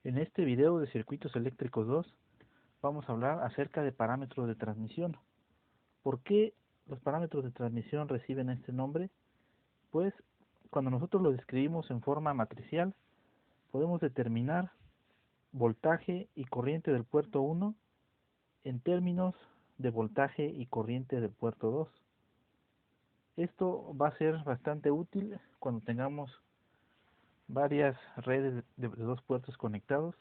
En este video de Circuitos Eléctricos 2 vamos a hablar acerca de parámetros de transmisión. ¿Por qué los parámetros de transmisión reciben este nombre? Pues cuando nosotros lo describimos en forma matricial, podemos determinar voltaje y corriente del puerto 1 en términos de voltaje y corriente del puerto 2. Esto va a ser bastante útil cuando tengamos varias redes de dos puertos conectados.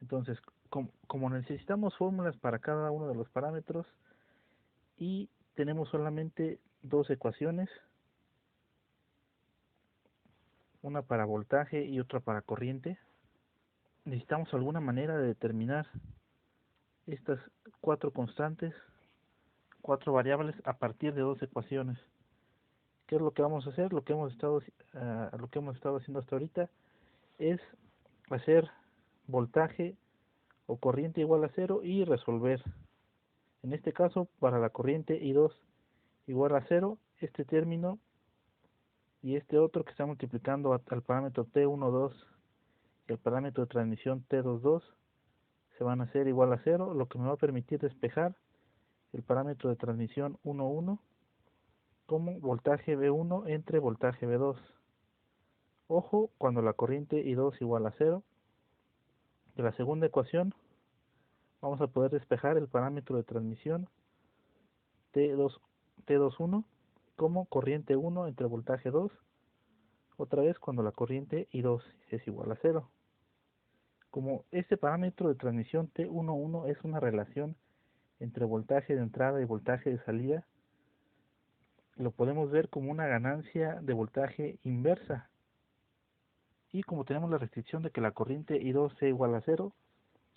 Entonces, como necesitamos fórmulas para cada uno de los parámetros y tenemos solamente dos ecuaciones, una para voltaje y otra para corriente, necesitamos alguna manera de determinar estas cuatro constantes, cuatro variables a partir de dos ecuaciones. ¿Qué es lo que vamos a hacer? Lo que hemos estado haciendo hasta ahorita es hacer voltaje o corriente igual a 0 y resolver. En este caso, para la corriente I2 igual a 0, este término y este otro que está multiplicando al parámetro T12 y el parámetro de transmisión T22 se van a hacer igual a 0, lo que me va a permitir despejar el parámetro de transmisión 11 como voltaje V1 entre voltaje V2. Ojo, cuando la corriente I2 igual a 0, de la segunda ecuación vamos a poder despejar el parámetro de transmisión T21 como corriente 1 entre voltaje 2, otra vez cuando la corriente I2 es igual a 0. Como este parámetro de transmisión T11 es una relación entre voltaje de entrada y voltaje de salida, lo podemos ver como una ganancia de voltaje inversa. Y como tenemos la restricción de que la corriente I2 sea igual a 0,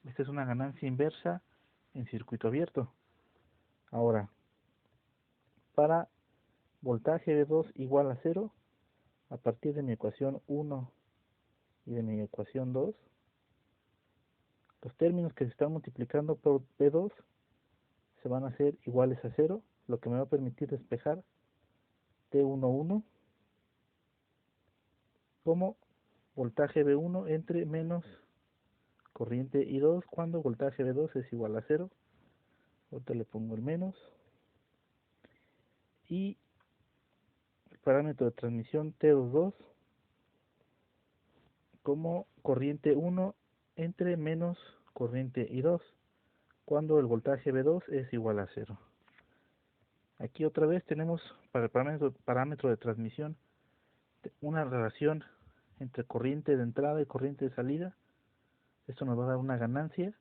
esta es una ganancia inversa en circuito abierto. Ahora, para voltaje de 2 igual a 0, a partir de mi ecuación 1 y de mi ecuación 2, los términos que se están multiplicando por P2 se van a hacer iguales a 0, lo que me va a permitir despejar T11 como voltaje V1 entre menos corriente I2 cuando voltaje V2 es igual a 0. Ahorita le pongo el menos. Y el parámetro de transmisión T22 como corriente 1 entre menos corriente I2 cuando el voltaje V2 es igual a 0. Aquí otra vez tenemos para el parámetro de transmisión una relación entre corriente de entrada y corriente de salida. Esto nos va a dar una ganancia,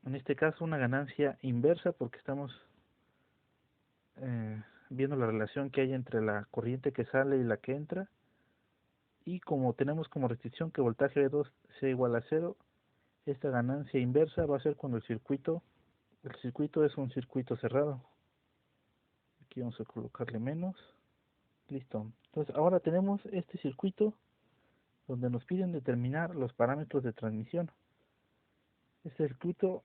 en este caso una ganancia inversa porque estamos viendo la relación que hay entre la corriente que sale y la que entra, y como tenemos como restricción que voltaje V2 sea igual a 0, esta ganancia inversa va a ser cuando el circuito es un circuito cerrado. Aquí vamos a colocarle menos. Listo. Entonces ahora tenemos este circuito donde nos piden determinar los parámetros de transmisión. Este circuito,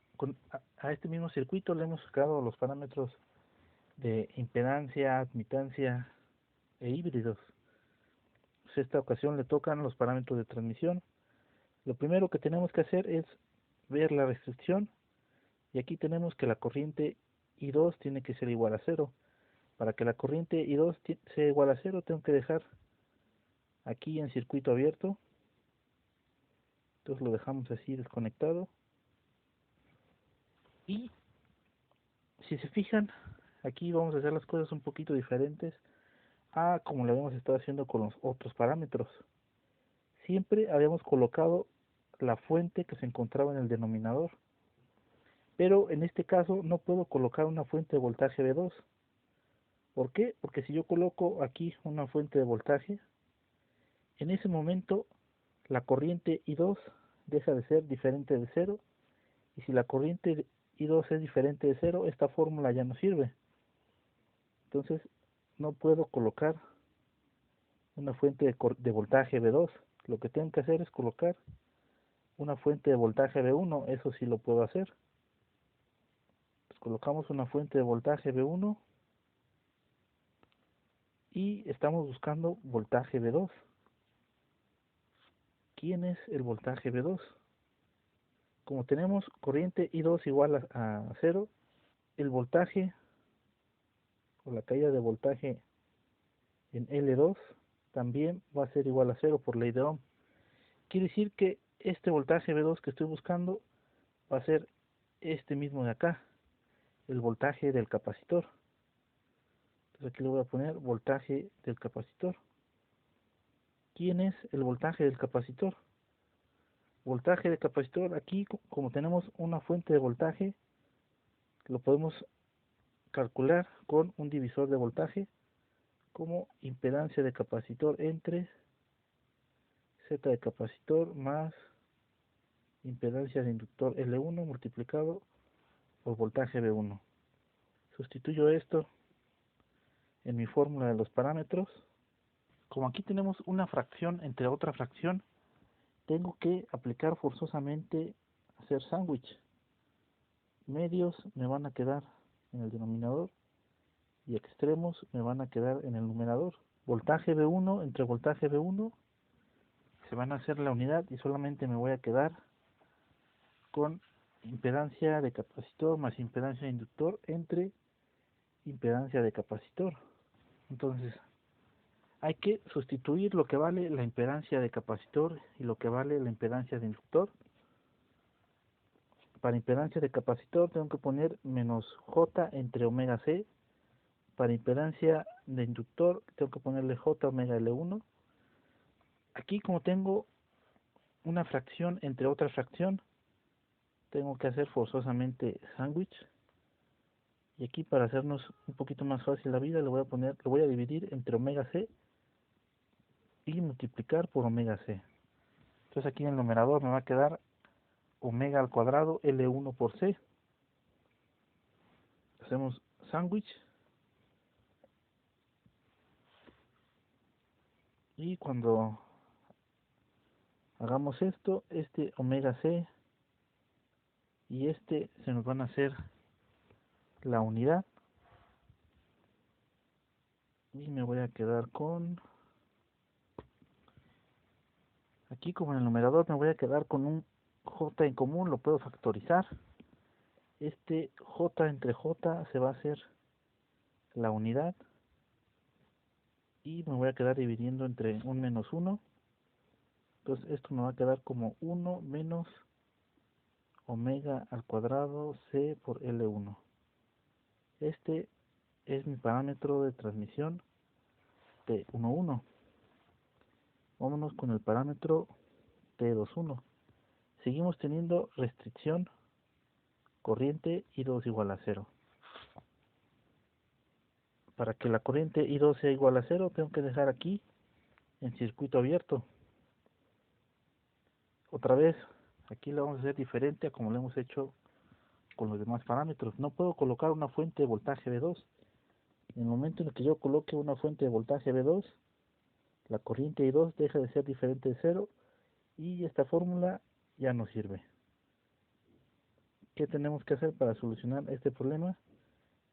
a este mismo circuito le hemos sacado los parámetros de impedancia, admitancia e híbridos. Pues esta ocasión le tocan los parámetros de transmisión. Lo primero que tenemos que hacer es ver la restricción, y aquí tenemos que la corriente I2 tiene que ser igual a 0. Para que la corriente I2 sea igual a 0 tengo que dejar aquí en circuito abierto, entonces lo dejamos así desconectado. Y si se fijan, aquí vamos a hacer las cosas un poquito diferentes a como lo habíamos estado haciendo con los otros parámetros. Siempre habíamos colocado la fuente que se encontraba en el denominador, pero en este caso no puedo colocar una fuente de voltaje V2. ¿Por qué? Porque si yo coloco aquí una fuente de voltaje, en ese momento la corriente I2 deja de ser diferente de 0, y si la corriente I2 es diferente de 0, esta fórmula ya no sirve. Entonces no puedo colocar una fuente de voltaje V2. Lo que tengo que hacer es colocar una fuente de voltaje V1, eso sí lo puedo hacer. Pues colocamos una fuente de voltaje V1 y estamos buscando voltaje V2. ¿quién es el voltaje V2? Como tenemos corriente I2 igual a 0, el voltaje o la caída de voltaje en L2 también va a ser igual a 0 por ley de Ohm. Quiere decir que este voltaje V2 que estoy buscando va a ser este mismo de acá, el voltaje del capacitor. Entonces aquí le voy a poner voltaje del capacitor. ¿Quién es el voltaje del capacitor? Voltaje de capacitor, aquí como tenemos una fuente de voltaje, lo podemos calcular con un divisor de voltaje como impedancia de capacitor entre Z de capacitor más impedancia de inductor L1 multiplicado por voltaje V1. Sustituyo esto en mi fórmula de los parámetros. Como aquí tenemos una fracción entre otra fracción, tengo que aplicar forzosamente hacer sándwich. Medios me van a quedar en el denominador y extremos me van a quedar en el numerador. Voltaje V1 entre voltaje V1 se van a hacer la unidad y solamente me voy a quedar con impedancia de capacitor más impedancia de inductor entre impedancia de capacitor. Entonces hay que sustituir lo que vale la impedancia de capacitor y lo que vale la impedancia de inductor. Para impedancia de capacitor tengo que poner menos J entre omega C. Para impedancia de inductor tengo que ponerle J omega L1. Aquí como tengo una fracción entre otra fracción, tengo que hacer forzosamente sándwich. Y aquí para hacernos un poquito más fácil la vida, lo voy a dividir entre omega C y multiplicar por omega C. Entonces aquí en el numerador me va a quedar omega al cuadrado L1 por C. Hacemos sándwich. Y cuando hagamos esto, este omega C y este se nos van a hacer la unidad. Y me voy a quedar con... Aquí como en el numerador me voy a quedar con un J en común, lo puedo factorizar. Este J entre J se va a hacer la unidad. Y me voy a quedar dividiendo entre un menos 1. Entonces esto me va a quedar como 1 menos omega al cuadrado C por L1. Este es mi parámetro de transmisión T11. Vámonos con el parámetro T21. Seguimos teniendo restricción, corriente I2 igual a 0. Para que la corriente I2 sea igual a 0, tengo que dejar aquí en circuito abierto. Otra vez, aquí lo vamos a hacer diferente a como lo hemos hecho con los demás parámetros. No puedo colocar una fuente de voltaje V2. En el momento en el que yo coloque una fuente de voltaje V2, la corriente I2 deja de ser diferente de 0 y esta fórmula ya no sirve. ¿Qué tenemos que hacer para solucionar este problema?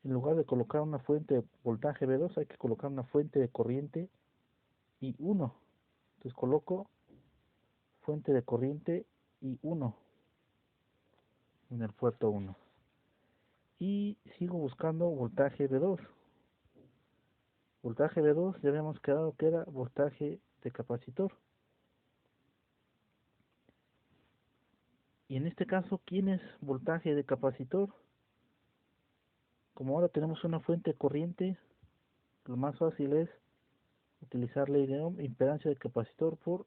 En lugar de colocar una fuente de voltaje V2, hay que colocar una fuente de corriente I1. Entonces coloco fuente de corriente I1 en el puerto 1. Y sigo buscando voltaje V2. Voltaje V2 ya habíamos quedado que era voltaje de capacitor. Y en este caso, ¿quién es voltaje de capacitor? Como ahora tenemos una fuente de corriente, lo más fácil es utilizar ley de Ohm, impedancia de capacitor por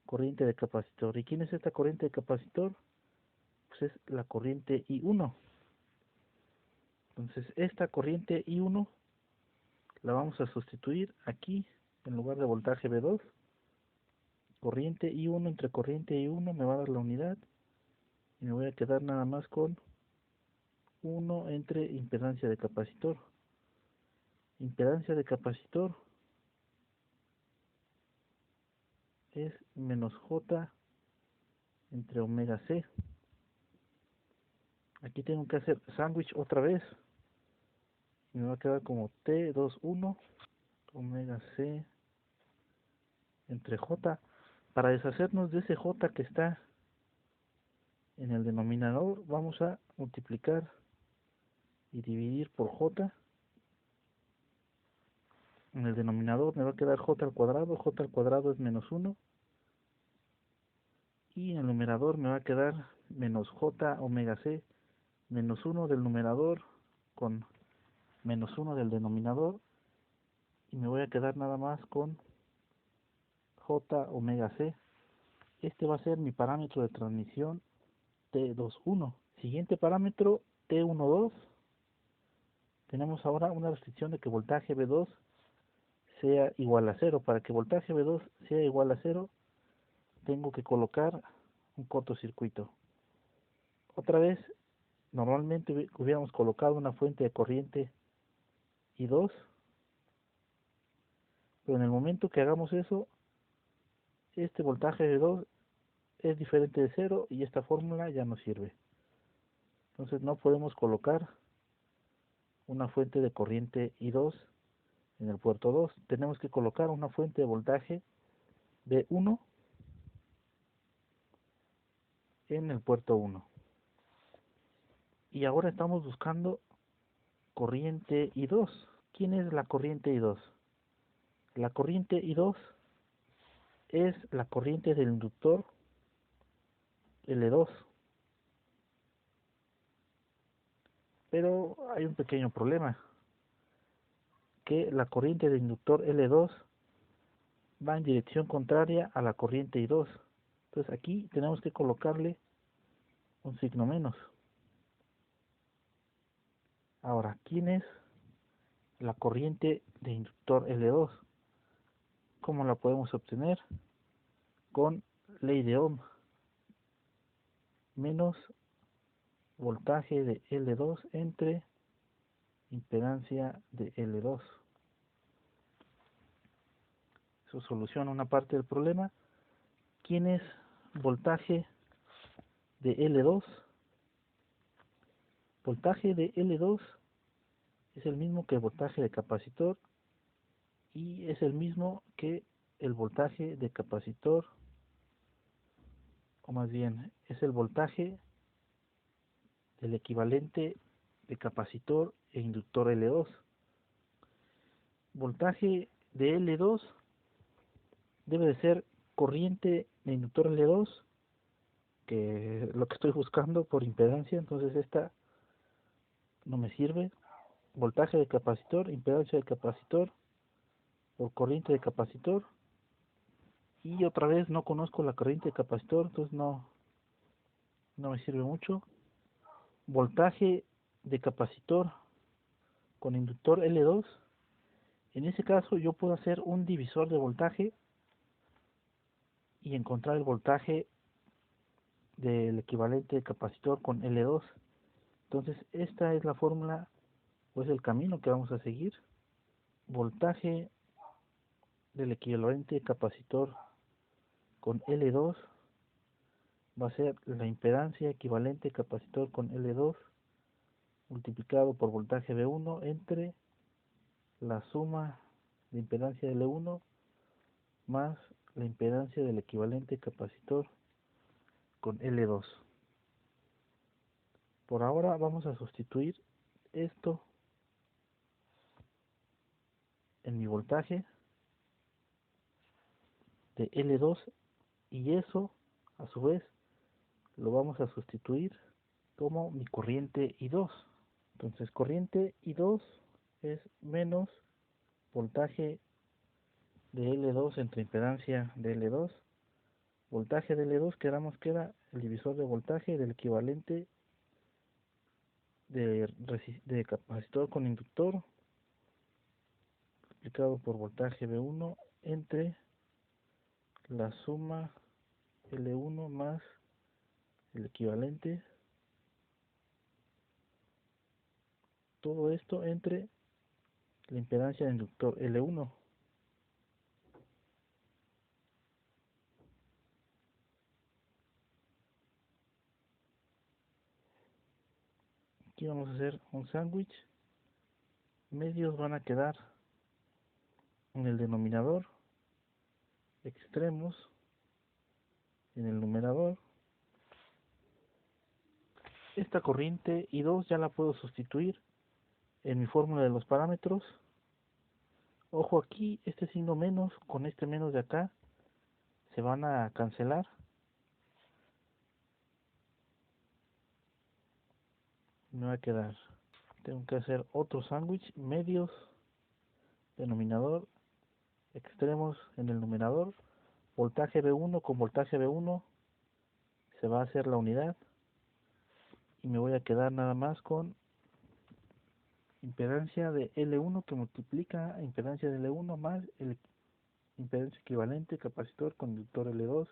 corriente de capacitor. ¿Y quién es esta corriente de capacitor? Pues es la corriente I1. Entonces esta corriente I1 la vamos a sustituir aquí en lugar de voltaje V2. Corriente I1 entre corriente I1 me va a dar la unidad y me voy a quedar nada más con 1 entre impedancia de capacitor. Impedancia de capacitor es menos J entre omega C. Aquí tengo que hacer sándwich otra vez. Me va a quedar como T21 omega C entre J. Para deshacernos de ese J que está en el denominador, vamos a multiplicar y dividir por J. En el denominador me va a quedar J al cuadrado es menos 1. Y en el numerador me va a quedar menos J omega C, menos 1 del numerador con menos 1 del denominador. Y me voy a quedar nada más con J omega C. Este va a ser mi parámetro de transmisión T21. Siguiente parámetro T12. Tenemos ahora una restricción de que voltaje V2 sea igual a 0. Para que voltaje V2 sea igual a 0, tengo que colocar un cortocircuito. Otra vez, normalmente hubiéramos colocado una fuente de corriente I2, pero en el momento que hagamos eso, este voltaje V2 es diferente de 0 y esta fórmula ya no sirve. Entonces no podemos colocar una fuente de corriente I2 en el puerto 2. Tenemos que colocar una fuente de voltaje V1 en el puerto 1. Y ahora estamos buscando corriente I2. ¿Quién es la corriente I2? La corriente I2 es la corriente del inductor L2. Pero hay un pequeño problema, que la corriente del inductor L2 va en dirección contraria a la corriente I2. Entonces aquí tenemos que colocarle un signo menos. Ahora, ¿quién es la corriente de inductor L2? ¿Cómo la podemos obtener? Con ley de Ohm, menos voltaje de L2 entre impedancia de L2. Eso soluciona una parte del problema. ¿Quién es voltaje de L2? Voltaje de L2 es el mismo que el voltaje de capacitor y es el mismo que el voltaje de capacitor, o más bien es el voltaje del equivalente de capacitor e inductor L2. Voltaje de L2 debe de ser corriente de inductor L2, que es lo que estoy buscando por impedancia, entonces esta no me sirve. Voltaje de capacitor, impedancia de capacitor por corriente de capacitor, y otra vez no conozco la corriente de capacitor, entonces no me sirve mucho. Voltaje de capacitor con inductor L2, en ese caso yo puedo hacer un divisor de voltaje y encontrar el voltaje del equivalente de capacitor con L2. Entonces esta es la fórmula, o es el camino que vamos a seguir. Voltaje del equivalente de capacitor con L2 va a ser la impedancia equivalente capacitor con L2 multiplicado por voltaje V1 entre la suma de impedancia de L1 más la impedancia del equivalente capacitor con L2. Por ahora vamos a sustituir esto en mi voltaje de L2 y eso a su vez lo vamos a sustituir como mi corriente I2. Entonces corriente I2 es menos voltaje de L2 entre impedancia de L2. Voltaje de L2 quedamos que era el divisor de voltaje del equivalente de capacitor con inductor multiplicado por voltaje V1 entre la suma L1 más el equivalente, todo esto entre la impedancia del inductor L1. Aquí vamos a hacer un sándwich. Medios van a quedar en el denominador, extremos en el numerador. Esta corriente I2 ya la puedo sustituir en mi fórmula de los parámetros. Ojo aquí, este signo menos con este menos de acá se van a cancelar. Me va a quedar, tengo que hacer otro sándwich, medios, denominador, extremos en el numerador, voltaje B1 con voltaje B1, se va a hacer la unidad y me voy a quedar nada más con impedancia de L1 que multiplica impedancia de L1 más el impedancia equivalente capacitor conductor L2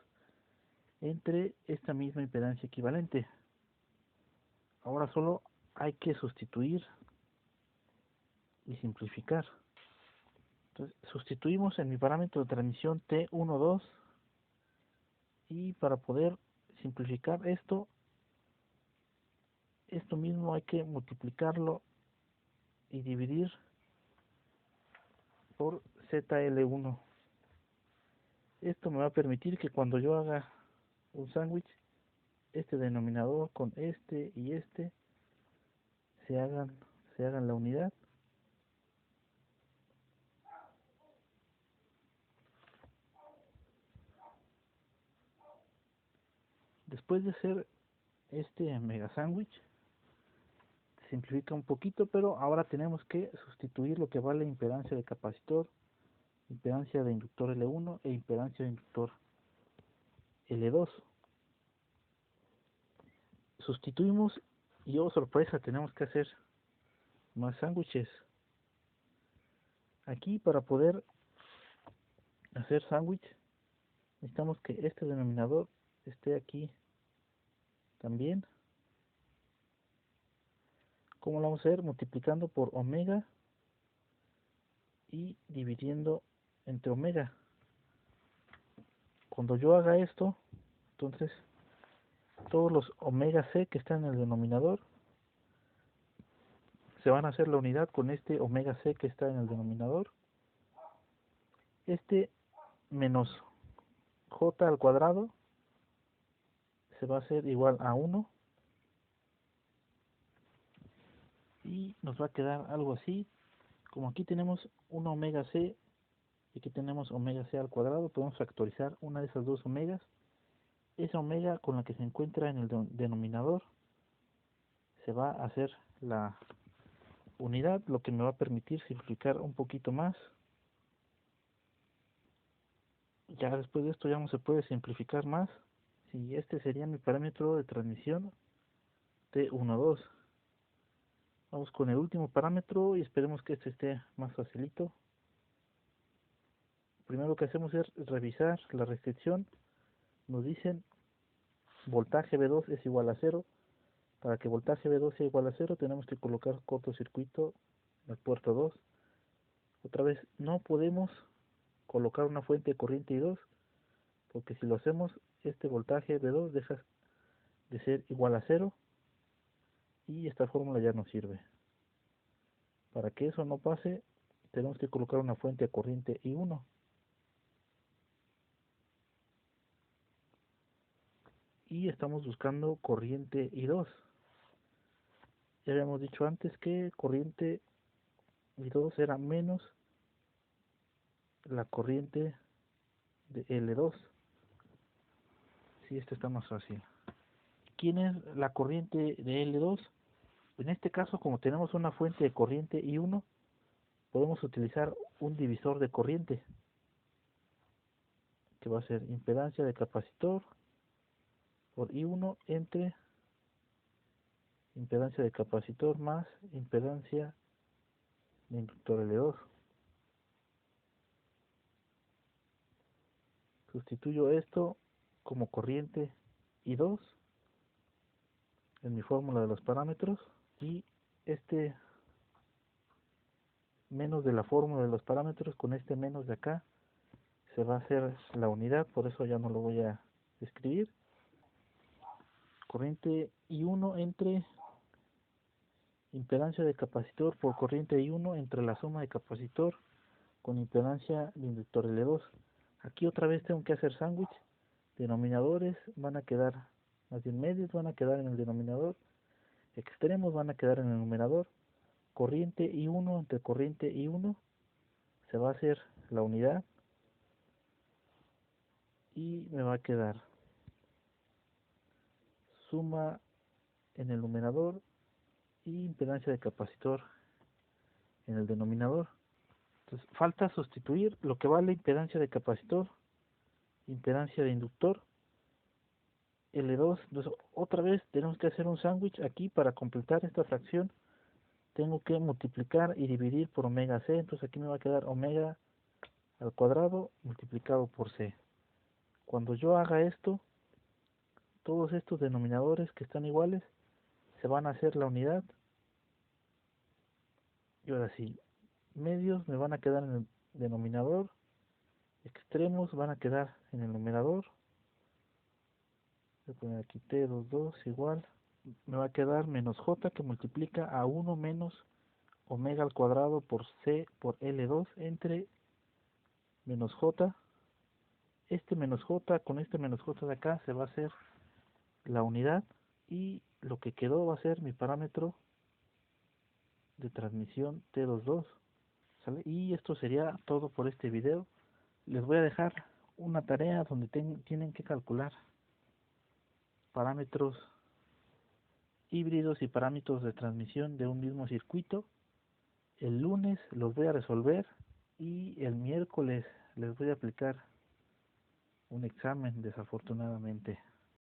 entre esta misma impedancia equivalente. Ahora solo hay que sustituir y simplificar. Entonces sustituimos en mi parámetro de transmisión T12 y para poder simplificar esto mismo hay que multiplicarlo y dividir por ZL1. Esto me va a permitir que cuando yo haga un sándwich, este denominador con este y este se hagan la unidad. Después de hacer este mega sándwich, simplifica un poquito, pero ahora tenemos que sustituir lo que vale impedancia de capacitor, impedancia de inductor L1 e impedancia de inductor L2. Sustituimos y oh sorpresa, tenemos que hacer más sándwiches. Aquí para poder hacer sándwich necesitamos que este denominador esté aquí también. ¿Cómo lo vamos a hacer? Multiplicando por omega y dividiendo entre omega. Cuando yo haga esto, entonces todos los omega c que están en el denominador se van a hacer la unidad con este omega c que está en el denominador. Este menos j al cuadrado se va a hacer igual a 1 y nos va a quedar algo así. Como aquí tenemos un omega c y aquí tenemos omega c al cuadrado, podemos factorizar una de esas dos omegas. Esa omega con la que se encuentra en el denominador se va a hacer la unidad, lo que me va a permitir simplificar un poquito más. Ya después de esto ya no se puede simplificar más. Si este sería mi parámetro de transmisión T12. Vamos con el último parámetro y esperemos que este esté más facilito. Primero lo que hacemos es revisar la restricción. Nos dicen voltaje B2 es igual a 0. Para que voltaje B2 sea igual a 0 tenemos que colocar cortocircuito en el puerto 2. Otra vez no podemos colocar una fuente de corriente I2 porque si lo hacemos este voltaje B2 deja de ser igual a 0 y esta fórmula ya no sirve. Para que eso no pase tenemos que colocar una fuente de corriente I1 y estamos buscando corriente I2. Ya habíamos dicho antes que corriente I2 era menos la corriente de L2. Si esto está más fácil. ¿Quién es la corriente de L2? En este caso, como tenemos una fuente de corriente I1, podemos utilizar un divisor de corriente, que va a ser impedancia de capacitor por I1 entre impedancia de capacitor más impedancia de inductor L2. Sustituyo esto como corriente I2 en mi fórmula de los parámetros y este menos de la fórmula de los parámetros con este menos de acá se va a hacer la unidad, por eso ya no lo voy a escribir. Corriente I1 entre impedancia de capacitor por corriente I1 entre la suma de capacitor con impedancia de inductor L2. Aquí otra vez tengo que hacer sándwich. Denominadores van a quedar, más bien medios van a quedar en el denominador, extremos van a quedar en el numerador, corriente I1 entre corriente I1 se va a hacer la unidad y me va a quedar suma en el numerador y impedancia de capacitor en el denominador. Entonces falta sustituir lo que vale impedancia de capacitor, impedancia de inductor, L2. Entonces otra vez tenemos que hacer un sándwich aquí para completar esta fracción. Tengo que multiplicar y dividir por omega c, entonces aquí me va a quedar omega al cuadrado multiplicado por c. Cuando yo haga esto, todos estos denominadores que están iguales se van a hacer la unidad. Y ahora sí, medios me van a quedar en el denominador, extremos van a quedar en el numerador. Voy a poner aquí T22 igual, me va a quedar menos J que multiplica a 1 menos omega al cuadrado por C por L2 entre menos J. Este menos J con este menos J de acá se va a hacer la unidad y lo que quedó va a ser mi parámetro de transmisión T22, ¿sale? Y esto sería todo por este video. Les voy a dejar una tarea donde tienen que calcular parámetros híbridos y parámetros de transmisión de un mismo circuito. El lunes los voy a resolver y el miércoles les voy a aplicar un examen, desafortunadamente.